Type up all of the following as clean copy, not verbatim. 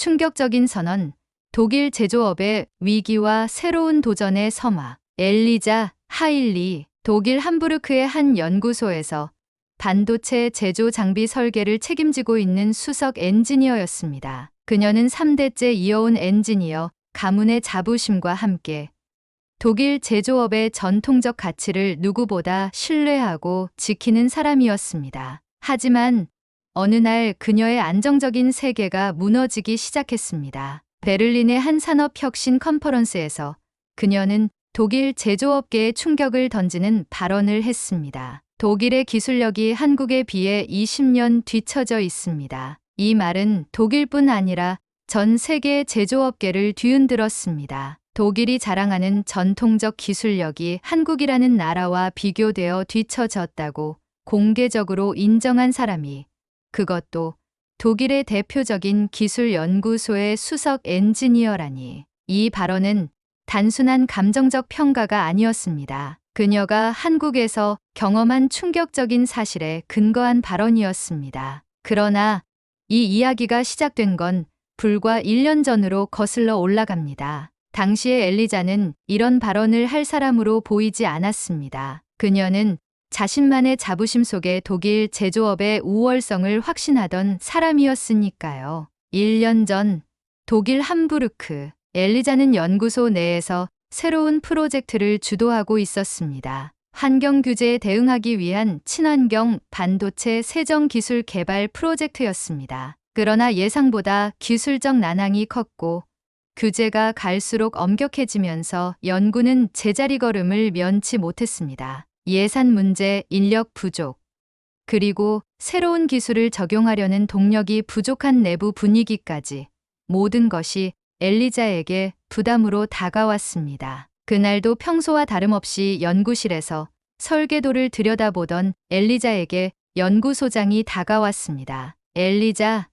충격적인 선언, 독일 제조업의 위기와 새로운 도전의 서막. 엘리자 하일리, 독일 함부르크의 한 연구소에서 반도체 제조 장비 설계를 책임지고 있는 수석 엔지니어였습니다. 그녀는 3대째 이어온 엔지니어 가문의 자부심과 함께 독일 제조업의 전통적 가치를 누구보다 신뢰하고 지키는 사람이었습니다. 하지만 어느 날 그녀의 안정적인 세계가 무너지기 시작했습니다. 베를린의 한 산업혁신 컨퍼런스에서 그녀는 독일 제조업계에 충격을 던지는 발언을 했습니다. 독일의 기술력이 한국에 비해 20년 뒤처져 있습니다. 이 말은 독일뿐 아니라 전 세계 제조업계를 뒤흔들었습니다. 독일이 자랑하는 전통적 기술력이 한국이라는 나라와 비교되어 뒤처졌다고 공개적으로 인정한 사람이, 그것도 독일의 대표적인 기술연구소의 수석 엔지니어라니. 이 발언은 단순한 감정적 평가가 아니었습니다. 그녀가 한국에서 경험한 충격적인 사실에 근거한 발언이었습니다. 그러나 이 이야기가 시작된 건 불과 1년 전으로 거슬러 올라갑니다. 당시의 엘리자는 이런 발언을 할 사람으로 보이지 않았습니다. 그녀는 자신만의 자부심 속에 독일 제조업의 우월성을 확신하던 사람이었으니까요. 1년 전 독일 함부르크, 엘리자는 연구소 내에서 새로운 프로젝트를 주도하고 있었습니다. 환경 규제에 대응하기 위한 친환경 반도체 세정 기술 개발 프로젝트였습니다. 그러나 예상보다 기술적 난항이 컸고 규제가 갈수록 엄격해지면서 연구는 제자리 걸음을 면치 못했습니다. 예산 문제, 인력 부족, 그리고 새로운 기술을 적용하려는 동력이 부족한 내부 분위기까지 모든 것이 엘리자에게 부담으로 다가왔습니다. 그날도 평소와 다름없이 연구실에서 설계도를 들여다보던 엘리자에게 연구소장이 다가왔습니다. 엘리자,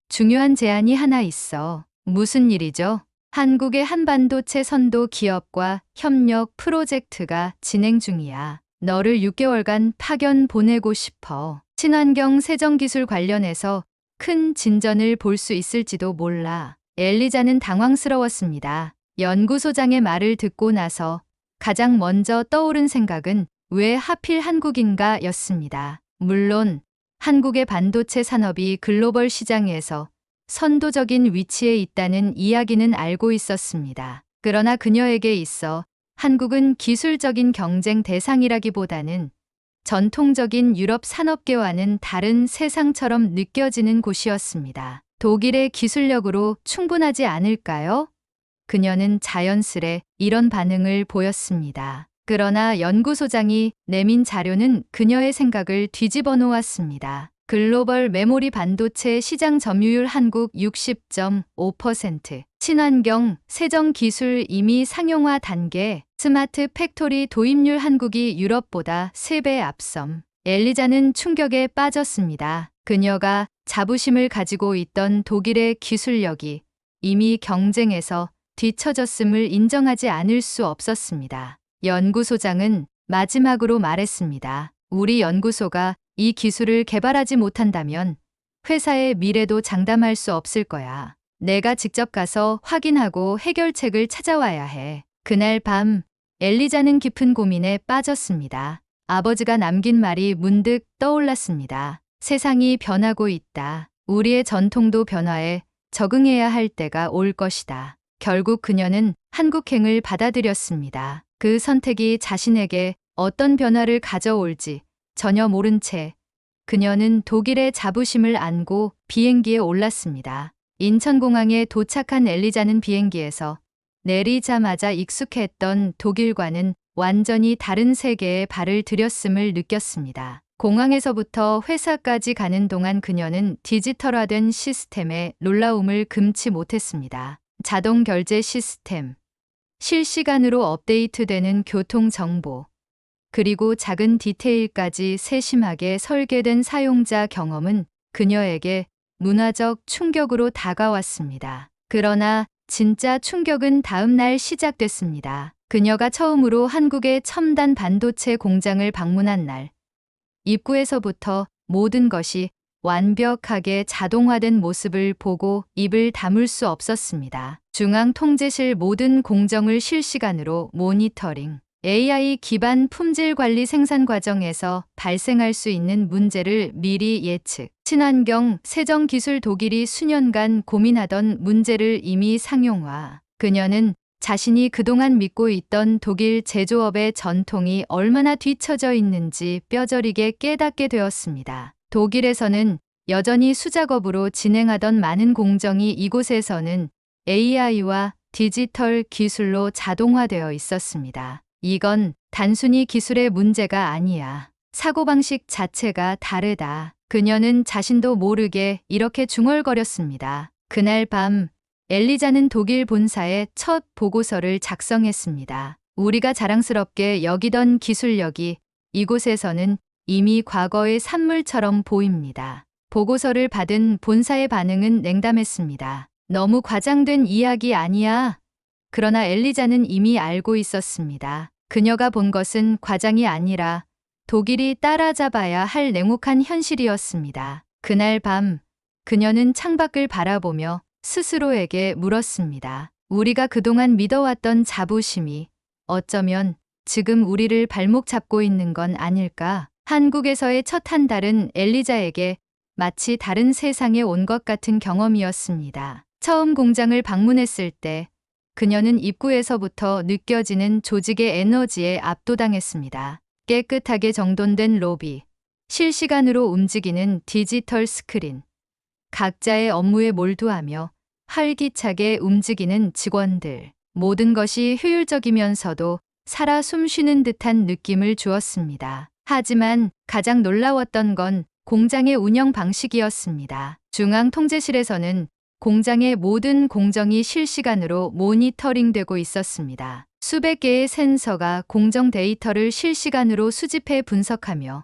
중요한 제안이 하나 있어. 무슨 일이죠? 한국의 한 반도체 선도 기업과 협력 프로젝트가 진행 중이야. 너를 6개월간 파견 보내고 싶어. 친환경 세정 기술 관련해서 큰 진전을 볼 수 있을지도 몰라. 엘리자는 당황스러웠습니다. 연구소장의 말을 듣고 나서 가장 먼저 떠오른 생각은 왜 하필 한국인가 였습니다. 물론 한국의 반도체 산업이 글로벌 시장에서 선도적인 위치에 있다는 이야기는 알고 있었습니다. 그러나 그녀에게 있어 한국은 기술적인 경쟁 대상이라기보다는 전통적인 유럽 산업계와는 다른 세상처럼 느껴지는 곳이었습니다. 독일의 기술력으로 충분하지 않을까요? 그녀는 자연스레 이런 반응을 보였습니다. 그러나 연구소장이 내민 자료는 그녀의 생각을 뒤집어 놓았습니다. 글로벌 메모리 반도체 시장 점유율 한국 60.5%, 친환경 세정 기술 이미 상용화 단계, 스마트 팩토리 도입률 한국이 유럽보다 3배 앞섬. 엘리자는 충격에 빠졌습니다. 그녀가 자부심을 가지고 있던 독일의 기술력이 이미 경쟁에서 뒤처졌음을 인정하지 않을 수 없었습니다. 연구소장은 마지막으로 말했습니다. 우리 연구소가 이 기술을 개발하지 못한다면 회사의 미래도 장담할 수 없을 거야. 내가 직접 가서 확인하고 해결책을 찾아와야 해. 그날 밤 엘리자는 깊은 고민에 빠졌습니다. 아버지가 남긴 말이 문득 떠올랐습니다. 세상이 변하고 있다. 우리의 전통도 변화에 적응해야 할 때가 올 것이다. 결국 그녀는 한국행을 받아들였습니다. 그 선택이 자신에게 어떤 변화를 가져올지 전혀 모른 채 그녀는 독일의 자부심을 안고 비행기에 올랐습니다. 인천공항에 도착한 엘리자는 비행기에서 내리자마자 익숙했던 독일과는 완전히 다른 세계에 발을 들였음을 느꼈습니다. 공항에서부터 회사까지 가는 동안 그녀는 디지털화된 시스템에 놀라움을 금치 못했습니다. 자동 결제 시스템, 실시간으로 업데이트되는 교통 정보, 그리고 작은 디테일까지 세심하게 설계된 사용자 경험은 그녀에게 문화적 충격으로 다가왔습니다. 그러나 진짜 충격은 다음 날 시작됐습니다. 그녀가 처음으로 한국의 첨단 반도체 공장을 방문한 날, 입구에서부터 모든 것이 완벽하게 자동화된 모습을 보고 입을 다물 수 없었습니다. 중앙통제실 모든 공정을 실시간으로 모니터링. AI 기반 품질 관리 생산 과정에서 발생할 수 있는 문제를 미리 예측. 친환경 세정 기술 독일이 수년간 고민하던 문제를 이미 상용화. 그녀는 자신이 그동안 믿고 있던 독일 제조업의 전통이 얼마나 뒤처져 있는지 뼈저리게 깨닫게 되었습니다. 독일에서는 여전히 수작업으로 진행하던 많은 공정이 이곳에서는 AI와 디지털 기술로 자동화되어 있었습니다. 이건 단순히 기술의 문제가 아니야. 사고방식 자체가 다르다. 그녀는 자신도 모르게 이렇게 중얼거렸습니다. 그날 밤 엘리자는 독일 본사에 첫 보고서를 작성했습니다. 우리가 자랑스럽게 여기던 기술력이 이곳에서는 이미 과거의 산물처럼 보입니다. 보고서를 받은 본사의 반응은 냉담했습니다. 너무 과장된 이야기 아니야. 그러나 엘리자는 이미 알고 있었습니다. 그녀가 본 것은 과장이 아니라 독일이 따라잡아야 할 냉혹한 현실이었습니다. 그날 밤 그녀는 창밖을 바라보며 스스로에게 물었습니다. 우리가 그동안 믿어왔던 자부심이 어쩌면 지금 우리를 발목 잡고 있는 건 아닐까? 한국에서의 첫 한 달은 엘리자에게 마치 다른 세상에 온 것 같은 경험이었습니다. 처음 공장을 방문했을 때 그녀는 입구에서부터 느껴지는 조직의 에너지에 압도당했습니다. 깨끗하게 정돈된 로비, 실시간으로 움직이는 디지털 스크린, 각자의 업무에 몰두하며 활기차게 움직이는 직원들. 모든 것이 효율적이면서도 살아 숨쉬는 듯한 느낌을 주었습니다. 하지만 가장 놀라웠던 건 공장의 운영 방식이었습니다. 중앙통제실에서는 공장의 모든 공정이 실시간으로 모니터링되고 있었습니다. 수백 개의 센서가 공정 데이터를 실시간으로 수집해 분석하며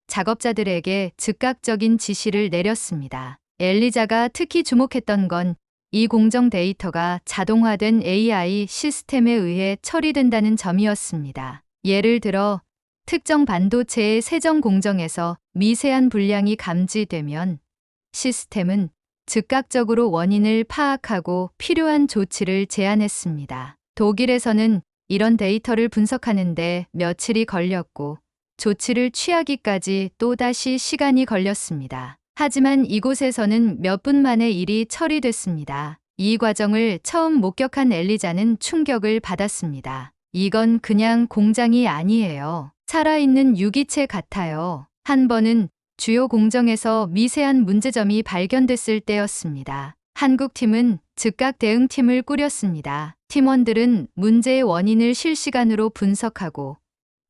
작업자들에게 즉각적인 지시를 내렸습니다. 엘리자가 특히 주목했던 건 이 공정 데이터가 자동화된 AI 시스템에 의해 처리된다는 점이었습니다. 예를 들어 특정 반도체의 세정 공정에서 미세한 불량이 감지되면 시스템은 즉각적으로 원인을 파악하고 필요한 조치를 제안했습니다. 독일에서는 이런 데이터를 분석하는데 며칠이 걸렸고 조치를 취하기까지 또다시 시간이 걸렸습니다. 하지만 이곳에서는 몇 분 만에 일이 처리됐습니다. 이 과정을 처음 목격한 엘리자는 충격을 받았습니다. 이건 그냥 공장이 아니에요. 살아있는 유기체 같아요. 한 번은 주요 공정에서 미세한 문제점이 발견됐을 때였습니다. 한국팀은 즉각 대응팀을 꾸렸습니다. 팀원들은 문제의 원인을 실시간으로 분석하고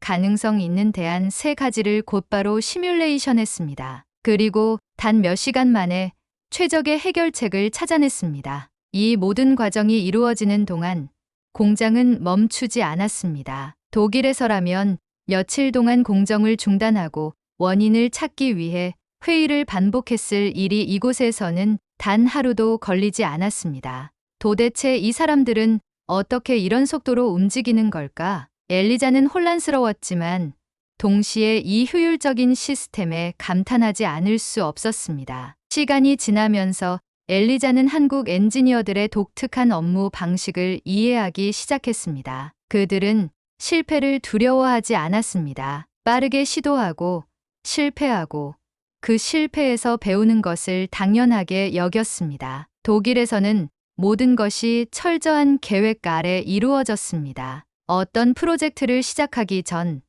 가능성 있는 대안 3가지를 곧바로 시뮬레이션했습니다. 그리고 단 몇 시간 만에 최적의 해결책을 찾아냈습니다. 이 모든 과정이 이루어지는 동안 공장은 멈추지 않았습니다. 독일에서라면 며칠 동안 공정을 중단하고 원인을 찾기 위해 회의를 반복했을 일이 이곳에서는 단 하루도 걸리지 않았습니다. 도대체 이 사람들은 어떻게 이런 속도로 움직이는 걸까? 엘리자는 혼란스러웠지만 동시에 이 효율적인 시스템에 감탄하지 않을 수 없었습니다. 시간이 지나면서 엘리자는 한국 엔지니어들의 독특한 업무 방식을 이해하기 시작했습니다. 그들은 실패를 두려워하지 않았습니다. 빠르게 시도하고 실패하고 그 실패에서 배우는 것을 당연하게 여겼습니다. 독일에서는 모든 것이 철저한 계획 아래 이루어졌습니다. 어떤 프로젝트를 시작하기 전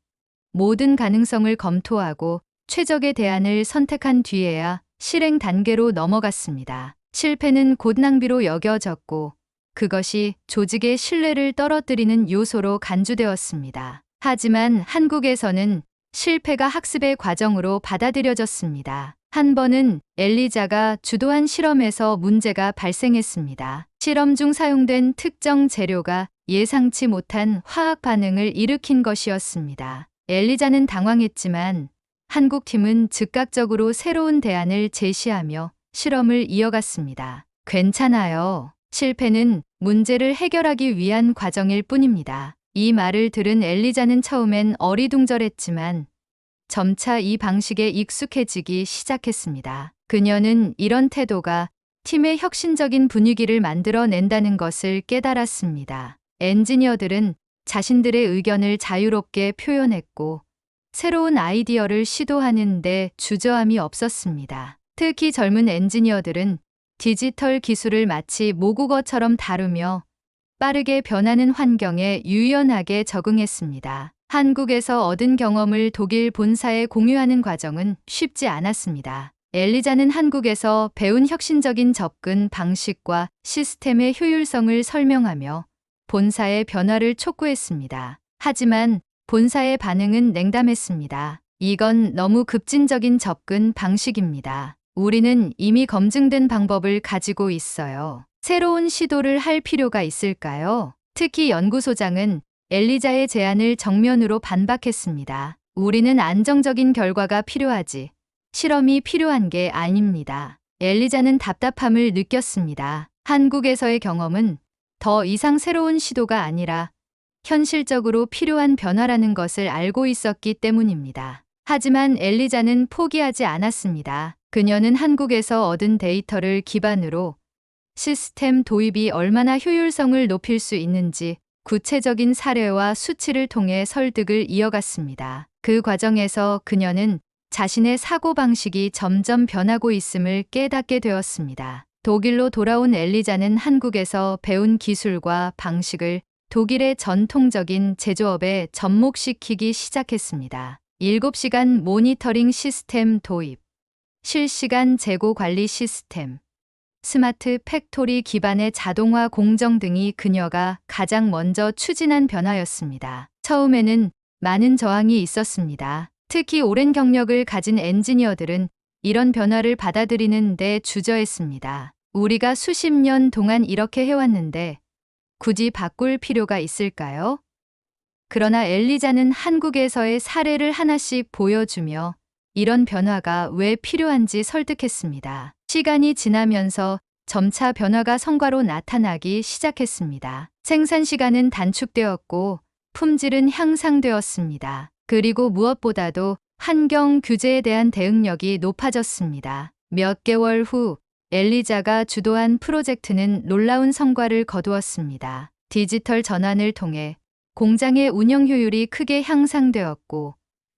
모든 가능성을 검토하고 최적의 대안을 선택한 뒤에야 실행 단계로 넘어갔습니다. 실패는 곧 낭비로 여겨졌고 그것이 조직의 신뢰를 떨어뜨리는 요소로 간주되었습니다. 하지만 한국에서는 실패가 학습의 과정으로 받아들여졌습니다. 한 번은 엘리자가 주도한 실험에서 문제가 발생했습니다. 실험 중 사용된 특정 재료가 예상치 못한 화학 반응을 일으킨 것이었습니다. 엘리자는 당황했지만 한국팀은 즉각적으로 새로운 대안을 제시하며 실험을 이어갔습니다. 괜찮아요. 실패는 문제를 해결하기 위한 과정일 뿐입니다. 이 말을 들은 엘리자는 처음엔 어리둥절했지만 점차 이 방식에 익숙해지기 시작했습니다. 그녀는 이런 태도가 팀의 혁신적인 분위기를 만들어낸다는 것을 깨달았습니다. 엔지니어들은 자신들의 의견을 자유롭게 표현했고 새로운 아이디어를 시도하는데 주저함이 없었습니다. 특히 젊은 엔지니어들은 디지털 기술을 마치 모국어처럼 다루며 빠르게 변하는 환경에 유연하게 적응했습니다. 한국에서 얻은 경험을 독일 본사에 공유하는 과정은 쉽지 않았습니다. 엘리자는 한국에서 배운 혁신적인 접근 방식과 시스템의 효율성을 설명하며 본사의 변화를 촉구했습니다. 하지만 본사의 반응은 냉담했습니다. 이건 너무 급진적인 접근 방식입니다. 우리는 이미 검증된 방법을 가지고 있어요. 새로운 시도를 할 필요가 있을까요? 특히 연구소장은 엘리자의 제안을 정면으로 반박했습니다. 우리는 안정적인 결과가 필요하지, 실험이 필요한 게 아닙니다. 엘리자는 답답함을 느꼈습니다. 한국에서의 경험은 더 이상 새로운 시도가 아니라 현실적으로 필요한 변화라는 것을 알고 있었기 때문입니다. 하지만 엘리자는 포기하지 않았습니다. 그녀는 한국에서 얻은 데이터를 기반으로 시스템 도입이 얼마나 효율성을 높일 수 있는지 구체적인 사례와 수치를 통해 설득을 이어갔습니다. 그 과정에서 그녀는 자신의 사고방식이 점점 변하고 있음을 깨닫게 되었습니다. 독일로 돌아온 엘리자는 한국에서 배운 기술과 방식을 독일의 전통적인 제조업에 접목시키기 시작했습니다. 7시간 모니터링 시스템 도입, 실시간 재고 관리 시스템, 스마트 팩토리 기반의 자동화 공정 등이 그녀가 가장 먼저 추진한 변화였습니다. 처음에는 많은 저항이 있었습니다. 특히 오랜 경력을 가진 엔지니어들은 이런 변화를 받아들이는 데 주저했습니다. 우리가 수십 년 동안 이렇게 해왔는데 굳이 바꿀 필요가 있을까요? 그러나 엘리자는 한국에서의 사례를 하나씩 보여주며 이런 변화가 왜 필요한지 설득했습니다. 시간이 지나면서 점차 변화가 성과로 나타나기 시작했습니다. 생산 시간은 단축되었고 품질은 향상되었습니다. 그리고 무엇보다도 환경 규제에 대한 대응력이 높아졌습니다. 몇 개월 후 엘리자가 주도한 프로젝트는 놀라운 성과를 거두었습니다. 디지털 전환을 통해 공장의 운영 효율이 크게 향상되었고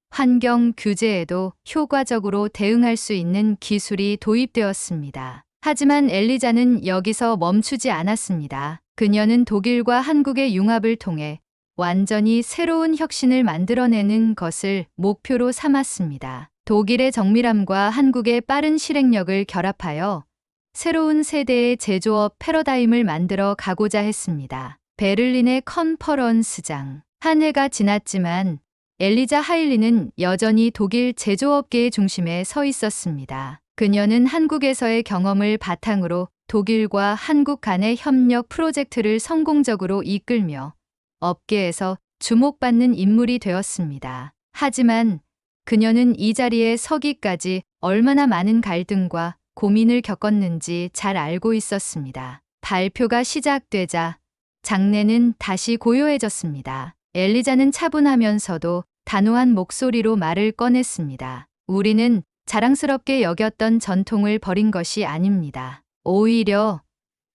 환경 규제에도 효과적으로 대응할 수 있는 기술이 도입되었습니다. 하지만 엘리자는 여기서 멈추지 않았습니다. 그녀는 독일과 한국의 융합을 통해 완전히 새로운 혁신을 만들어내는 것을 목표로 삼았습니다. 독일의 정밀함과 한국의 빠른 실행력을 결합하여 새로운 세대의 제조업 패러다임을 만들어 가고자 했습니다. 베를린의 컨퍼런스장. 한 해가 지났지만 엘리자 하일리는 여전히 독일 제조업계의 중심에 서 있었습니다. 그녀는 한국에서의 경험을 바탕으로 독일과 한국 간의 협력 프로젝트를 성공적으로 이끌며 업계에서 주목받는 인물이 되었습니다. 하지만 그녀는 이 자리에 서기까지 얼마나 많은 갈등과 고민을 겪었는지 잘 알고 있었습니다. 발표가 시작되자 장내는 다시 고요해졌습니다. 엘리자는 차분하면서도 단호한 목소리로 말을 꺼냈습니다. 우리는 자랑스럽게 여겼던 전통을 버린 것이 아닙니다. 오히려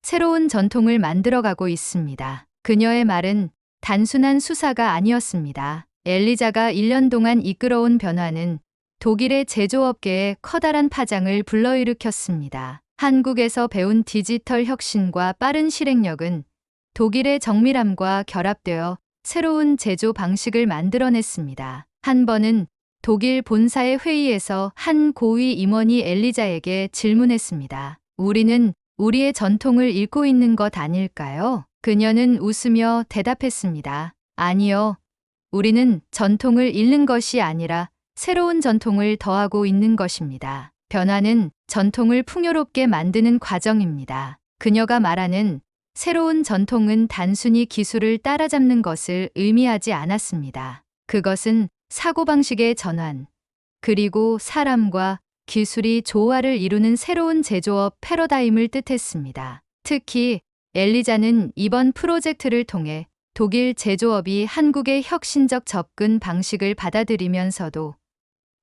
새로운 전통을 만들어가고 있습니다. 그녀의 말은 단순한 수사가 아니었습니다. 엘리자가 1년 동안 이끌어온 변화는 독일의 제조업계에 커다란 파장을 불러일으켰습니다. 한국에서 배운 디지털 혁신과 빠른 실행력은 독일의 정밀함과 결합되어 새로운 제조 방식을 만들어냈습니다. 한 번은 독일 본사의 회의에서 한 고위 임원이 엘리자에게 질문했습니다. 우리는 우리의 전통을 잃고 있는 것 아닐까요? 그녀는 웃으며 대답했습니다. 아니요. 우리는 전통을 잃는 것이 아니라 새로운 전통을 더하고 있는 것입니다. 변화는 전통을 풍요롭게 만드는 과정입니다. 그녀가 말하는 새로운 전통은 단순히 기술을 따라잡는 것을 의미하지 않았습니다. 그것은 사고방식의 전환, 그리고 사람과 기술이 조화를 이루는 새로운 제조업 패러다임을 뜻했습니다. 특히 엘리자는 이번 프로젝트를 통해 독일 제조업이 한국의 혁신적 접근 방식을 받아들이면서도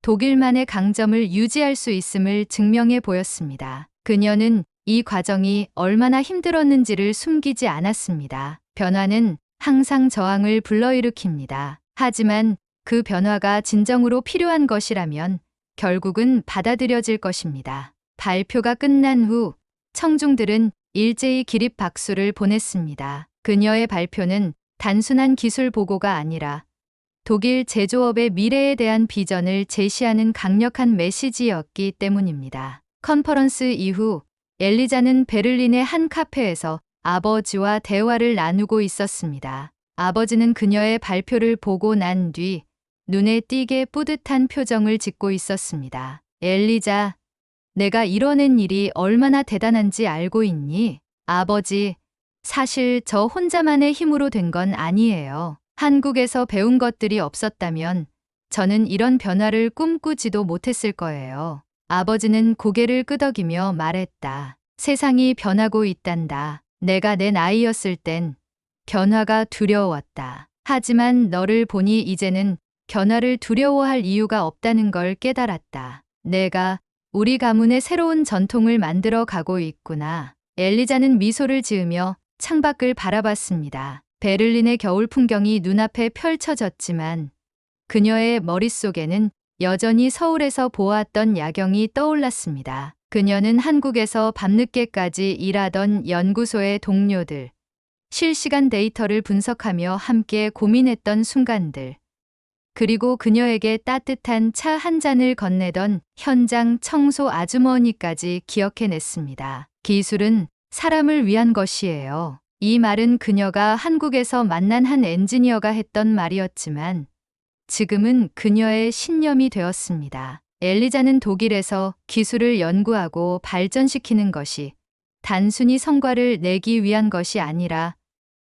독일만의 강점을 유지할 수 있음을 증명해 보였습니다. 그녀는 이 과정이 얼마나 힘들었는지를 숨기지 않았습니다. 변화는 항상 저항을 불러일으킵니다. 하지만 그 변화가 진정으로 필요한 것이라면 결국은 받아들여질 것입니다. 발표가 끝난 후 청중들은 일제히 기립 박수를 보냈습니다. 그녀의 발표는 단순한 기술 보고가 아니라 독일 제조업의 미래에 대한 비전을 제시하는 강력한 메시지였기 때문입니다. 컨퍼런스 이후 엘리자는 베를린의 한 카페에서 아버지와 대화를 나누고 있었습니다. 아버지는 그녀의 발표를 보고 난 뒤 눈에 띄게 뿌듯한 표정을 짓고 있었습니다. 엘리자, 내가 이뤄낸 일이 얼마나 대단한지 알고 있니? 아버지, 사실 저 혼자만의 힘으로 된 건 아니에요. 한국에서 배운 것들이 없었다면 저는 이런 변화를 꿈꾸지도 못했을 거예요. 아버지는 고개를 끄덕이며 말했다. 세상이 변하고 있단다. 내가 내 나이였을 땐 변화가 두려웠다. 하지만 너를 보니 이제는 변화를 두려워할 이유가 없다는 걸 깨달았다. 내가 우리 가문의 새로운 전통을 만들어 가고 있구나. 엘리자는 미소를 지으며 창밖을 바라봤습니다. 베를린의 겨울 풍경이 눈앞에 펼쳐졌지만 그녀의 머릿속에는 여전히 서울에서 보았던 야경이 떠올랐습니다. 그녀는 한국에서 밤늦게까지 일하던 연구소의 동료들, 실시간 데이터를 분석하며 함께 고민했던 순간들, 그리고 그녀에게 따뜻한 차 한 잔을 건네던 현장 청소 아주머니까지 기억해냈습니다. 기술은 사람을 위한 것이에요. 이 말은 그녀가 한국에서 만난 한 엔지니어가 했던 말이었지만 지금은 그녀의 신념이 되었습니다. 엘리자는 독일에서 기술을 연구하고 발전시키는 것이 단순히 성과를 내기 위한 것이 아니라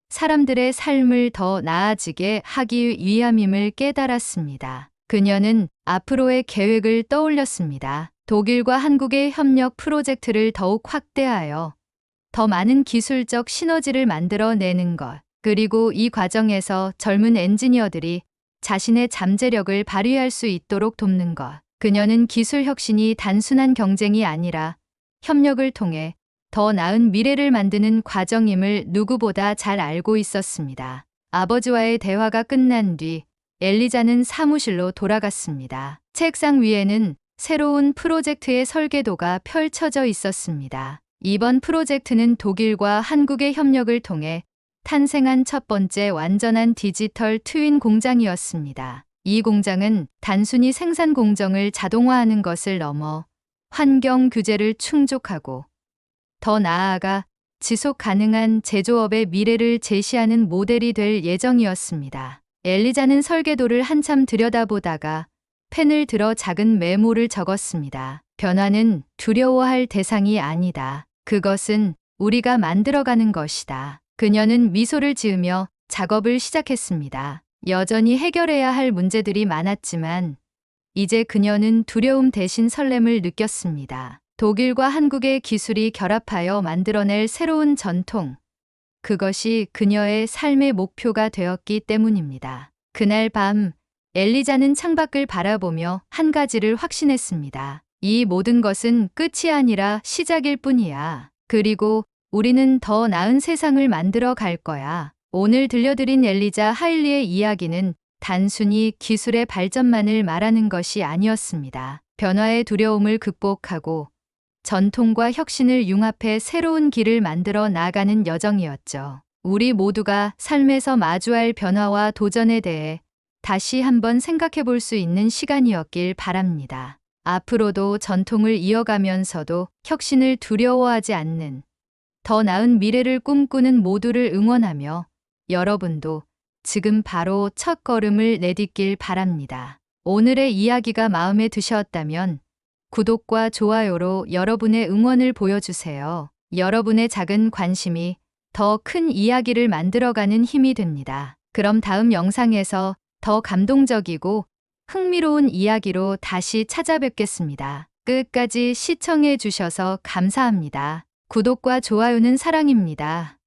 사람들의 삶을 더 나아지게 하기 위함임을 깨달았습니다. 그녀는 앞으로의 계획을 떠올렸습니다. 독일과 한국의 협력 프로젝트를 더욱 확대하여 더 많은 기술적 시너지를 만들어내는 것, 그리고 이 과정에서 젊은 엔지니어들이 자신의 잠재력을 발휘할 수 있도록 돕는 것. 그녀는 기술 혁신이 단순한 경쟁이 아니라 협력을 통해 더 나은 미래를 만드는 과정임을 누구보다 잘 알고 있었습니다. 아버지와의 대화가 끝난 뒤 엘리자는 사무실로 돌아갔습니다. 책상 위에는 새로운 프로젝트의 설계도가 펼쳐져 있었습니다. 이번 프로젝트는 독일과 한국의 협력을 통해 탄생한 첫 번째 완전한 디지털 트윈 공장이었습니다. 이 공장은 단순히 생산 공정을 자동화하는 것을 넘어 환경 규제를 충족하고 더 나아가 지속 가능한 제조업의 미래를 제시하는 모델이 될 예정이었습니다. 엘리자는 설계도를 한참 들여다보다가 펜을 들어 작은 메모를 적었습니다. 변화는 두려워할 대상이 아니다. 그것은 우리가 만들어가는 것이다. 그녀는 미소를 지으며 작업을 시작했습니다. 여전히 해결해야 할 문제들이 많았지만 이제 그녀는 두려움 대신 설렘을 느꼈습니다. 독일과 한국의 기술이 결합하여 만들어낼 새로운 전통. 그것이 그녀의 삶의 목표가 되었기 때문입니다. 그날 밤 엘리자는 창밖을 바라보며 한 가지를 확신했습니다. 이 모든 것은 끝이 아니라 시작일 뿐이야. 그리고 우리는 더 나은 세상을 만들어 갈 거야. 오늘 들려드린 엘리자 하일리의 이야기는 단순히 기술의 발전만을 말하는 것이 아니었습니다. 변화의 두려움을 극복하고 전통과 혁신을 융합해 새로운 길을 만들어 나가는 여정이었죠. 우리 모두가 삶에서 마주할 변화와 도전에 대해 다시 한번 생각해 볼 수 있는 시간이었길 바랍니다. 앞으로도 전통을 이어가면서도 혁신을 두려워하지 않는 더 나은 미래를 꿈꾸는 모두를 응원하며 여러분도 지금 바로 첫 걸음을 내딛길 바랍니다. 오늘의 이야기가 마음에 드셨다면 구독과 좋아요로 여러분의 응원을 보여주세요. 여러분의 작은 관심이 더 큰 이야기를 만들어가는 힘이 됩니다. 그럼 다음 영상에서 더 감동적이고 흥미로운 이야기로 다시 찾아뵙겠습니다. 끝까지 시청해 주셔서 감사합니다. 구독과 좋아요는 사랑입니다.